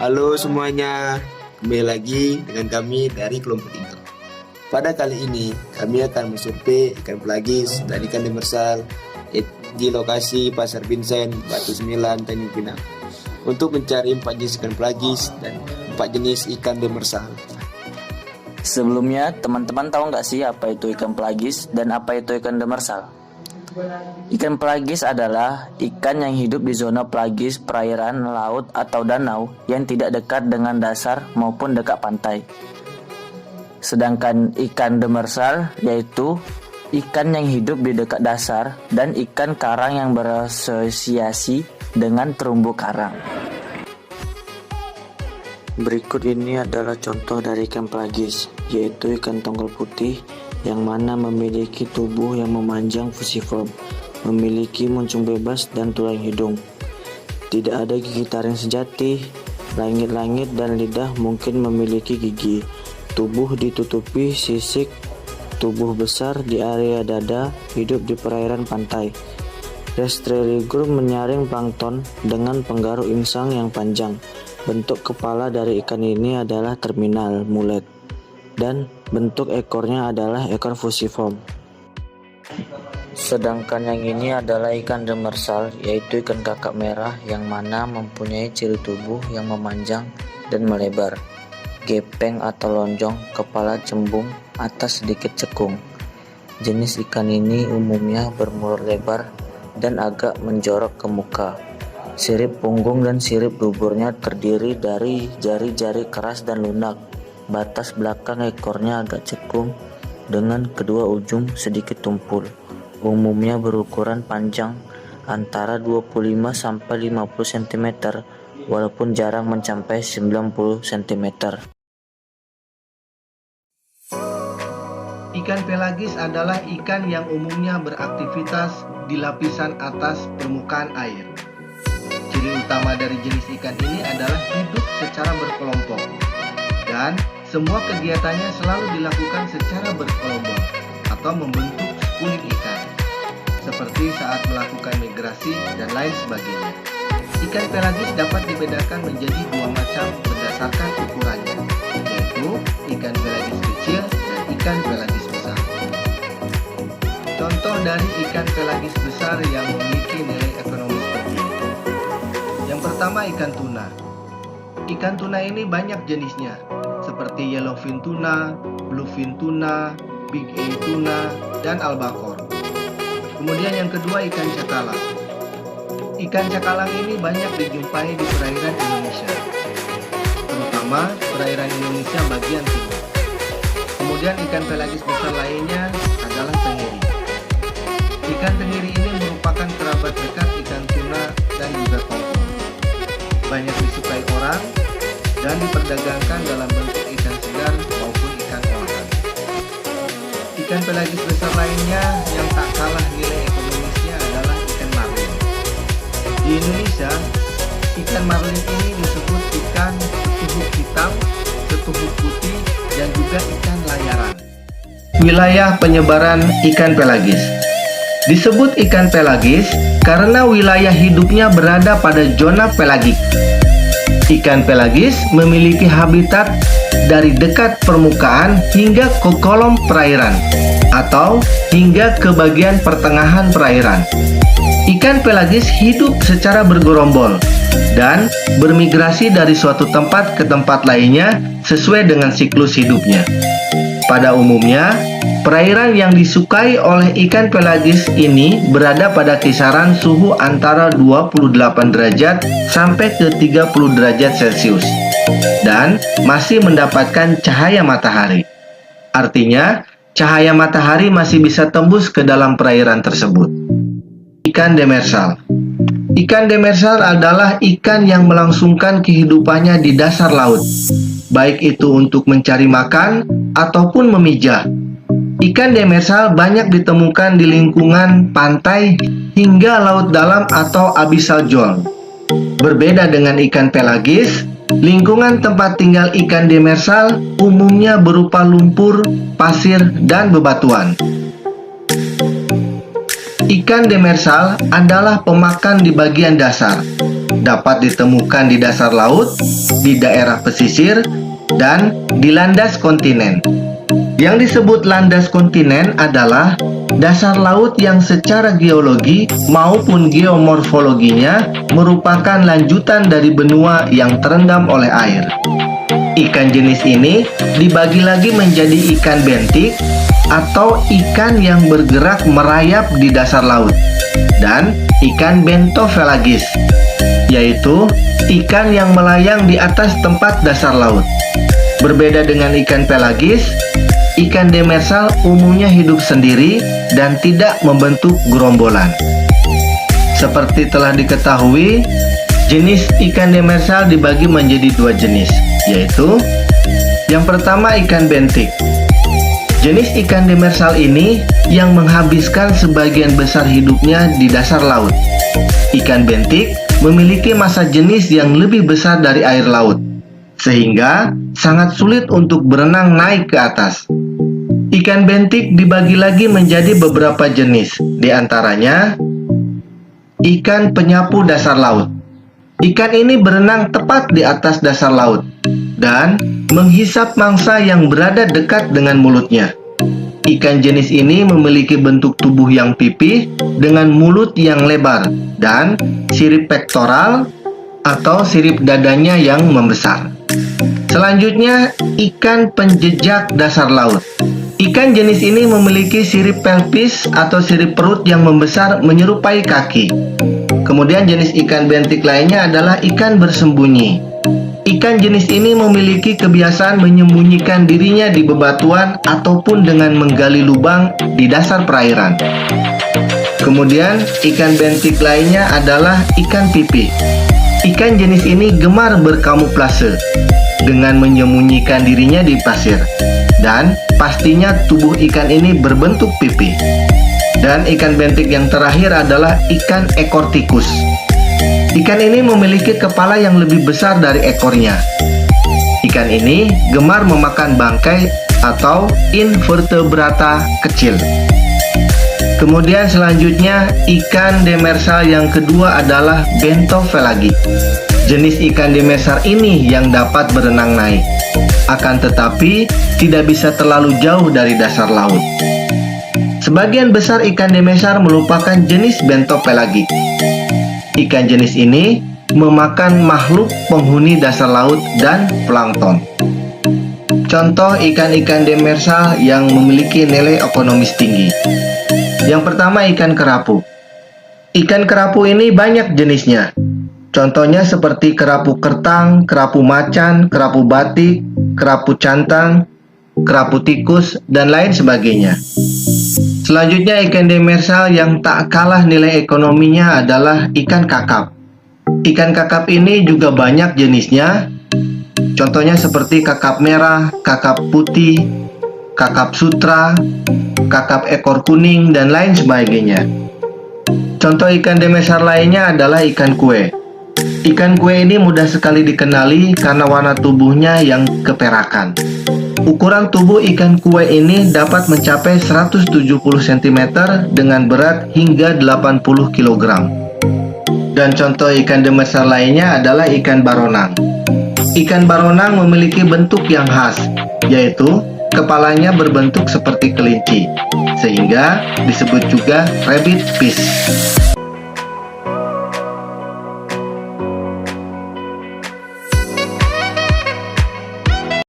Halo semuanya, kembali lagi dengan kami dari kelompok 3. Pada kali ini, kami akan mensurvei ikan pelagis dan ikan demersal di lokasi Pasar Vincent, Batu Sembilan, Tanjung Pinang untuk mencari 4 jenis ikan pelagis dan 4 jenis ikan demersal. Sebelumnya, teman-teman tahu nggak sih apa itu ikan pelagis dan apa itu ikan demersal? Ikan pelagis adalah ikan yang hidup di zona pelagis perairan, laut, atau danau yang tidak dekat dengan dasar maupun dekat pantai. Sedangkan ikan demersal yaitu ikan yang hidup di dekat dasar dan ikan karang yang berasosiasi dengan terumbu karang. Berikut ini adalah contoh dari ikan pelagis, yaitu ikan tongkol putih yang mana memiliki tubuh yang memanjang fusiform, memiliki muncung bebas dan tulang hidung. Tidak ada gigi taring sejati, langit-langit dan lidah mungkin memiliki gigi. Tubuh ditutupi sisik, tubuh besar di area dada, hidup di perairan pantai. Restreligur menyaring plankton dengan penggaruk insang yang panjang. Bentuk kepala dari ikan ini adalah terminal mulet dan bentuk ekornya adalah ekor fusiform. Sedangkan yang ini adalah ikan demersal, yaitu ikan kakap merah yang mana mempunyai ciri tubuh yang memanjang dan melebar, gepeng atau lonjong, kepala cembung, atas sedikit cekung. Jenis ikan ini umumnya bermulut lebar dan agak menjorok ke muka. Sirip punggung dan sirip duburnya terdiri dari jari-jari keras dan lunak. Batas belakang ekornya agak cekung dengan kedua ujung sedikit tumpul. Umumnya berukuran panjang antara 25 sampai 50 cm walaupun jarang mencapai 90 cm. Ikan pelagis adalah ikan yang umumnya beraktivitas di lapisan atas permukaan air. Ciri utama dari jenis ikan ini adalah hidup secara berkelompok dan semua kegiatannya selalu dilakukan secara berkelompok atau membentuk kulit ikan, seperti saat melakukan migrasi dan lain sebagainya. Ikan pelagis dapat dibedakan menjadi 2 macam berdasarkan ukurannya, yaitu ikan pelagis kecil dan ikan pelagis besar. Contoh dari ikan pelagis besar yang memiliki nilai ekonomis tinggi. Yang pertama, ikan tuna. Ikan tuna ini banyak jenisnya, seperti yellowfin tuna, bluefin tuna, big A tuna, dan albacore. Kemudian yang kedua, ikan cakalang. Ikan cakalang ini banyak dijumpai di perairan Indonesia, terutama perairan Indonesia bagian timur. Kemudian ikan pelagis besar lainnya adalah tenggiri. Ikan tenggiri ini merupakan kerabat dekat ikan tuna dan juga tongkol. Banyak disukai orang dan diperdagangkan dalam bentuk ikan segar maupun ikan olahan. Ikan pelagis besar lainnya yang tak kalah nilai ekonomisnya adalah ikan marlin. Di Indonesia, ikan marlin ini disebut ikan setuhuk hitam, setuhuk putih, dan juga ikan layaran. Wilayah penyebaran ikan pelagis. Disebut ikan pelagis karena wilayah hidupnya berada pada zona pelagik. Ikan pelagis memiliki habitat dari dekat permukaan hingga ke kolom perairan atau hingga ke bagian pertengahan perairan. Ikan pelagis hidup secara bergerombol dan bermigrasi dari suatu tempat ke tempat lainnya sesuai dengan siklus hidupnya. Pada umumnya, perairan yang disukai oleh ikan pelagis ini berada pada kisaran suhu antara 28 derajat sampai ke 30 derajat Celcius dan masih mendapatkan cahaya matahari. Artinya, cahaya matahari masih bisa tembus ke dalam perairan tersebut. Ikan demersal. Ikan demersal adalah ikan yang melangsungkan kehidupannya di dasar laut, baik itu untuk mencari makan ataupun memijah. Ikan demersal banyak ditemukan di lingkungan pantai hingga laut dalam atau abyssal zone. Berbeda dengan ikan pelagis, lingkungan tempat tinggal ikan demersal umumnya berupa lumpur, pasir, dan bebatuan. Ikan demersal adalah pemakan di bagian dasar. Dapat ditemukan di dasar laut, di daerah pesisir, dan di landas kontinen. Yang disebut landas kontinen adalah dasar laut yang secara geologi maupun geomorfologinya merupakan lanjutan dari benua yang terendam oleh air. Ikan jenis ini dibagi lagi menjadi ikan bentik atau ikan yang bergerak merayap di dasar laut, dan ikan bentopelagis, yaitu ikan yang melayang di atas tempat dasar laut. Berbeda dengan ikan pelagis, ikan demersal umumnya hidup sendiri dan tidak membentuk gerombolan. Seperti telah diketahui, jenis ikan demersal dibagi menjadi dua jenis, yaitu yang pertama ikan bentik. Jenis ikan demersal ini yang menghabiskan sebagian besar hidupnya di dasar laut. Ikan bentik memiliki massa jenis yang lebih besar dari air laut, sehingga sangat sulit untuk berenang naik ke atas. Ikan bentik dibagi lagi menjadi beberapa jenis, di antaranya ikan penyapu dasar laut. Ikan ini berenang tepat di atas dasar laut dan menghisap mangsa yang berada dekat dengan mulutnya. Ikan jenis ini memiliki bentuk tubuh yang pipih dengan mulut yang lebar dan sirip pektoral atau sirip dadanya yang membesar. Selanjutnya, ikan penjejak dasar laut. Ikan jenis ini memiliki sirip pelvis atau sirip perut yang membesar menyerupai kaki. Kemudian jenis ikan bentik lainnya adalah ikan bersembunyi. Ikan jenis ini memiliki kebiasaan menyembunyikan dirinya di bebatuan ataupun dengan menggali lubang di dasar perairan. Kemudian ikan bentik lainnya adalah ikan pipih. Ikan jenis ini gemar berkamuflase dengan menyembunyikan dirinya di pasir, dan pastinya tubuh ikan ini berbentuk pipih. Dan ikan bentik yang terakhir adalah ikan ekor tikus. Ikan ini memiliki kepala yang lebih besar dari ekornya. Ikan ini gemar memakan bangkai atau invertebrata kecil. Kemudian selanjutnya ikan demersal yang kedua adalah bentopelagis. Jenis ikan demersal ini yang dapat berenang naik, akan tetapi tidak bisa terlalu jauh dari dasar laut. Sebagian besar ikan demersal merupakan jenis bentopelagis. Ikan jenis ini memakan makhluk penghuni dasar laut dan plankton. Contoh ikan-ikan demersal yang memiliki nilai ekonomis tinggi. Yang pertama ikan kerapu. Ikan kerapu ini banyak jenisnya. Contohnya seperti kerapu kertang, kerapu macan, kerapu batik, kerapu cantang, kerapu tikus, dan lain sebagainya. Selanjutnya ikan demersal yang tak kalah nilai ekonominya adalah ikan kakap. Ikan kakap ini juga banyak jenisnya. Contohnya seperti kakap merah, kakap putih, kakap sutra, kakap ekor kuning, dan lain sebagainya. Contoh ikan demersal lainnya adalah ikan kue. Ikan kue ini mudah sekali dikenali karena warna tubuhnya yang keperakan. Ukuran tubuh ikan kue ini dapat mencapai 170 cm dengan berat hingga 80 kg. Dan contoh ikan demersal lainnya adalah ikan baronang. Ikan baronang memiliki bentuk yang khas, yaitu kepalanya berbentuk seperti kelinci, sehingga disebut juga rabbit fish.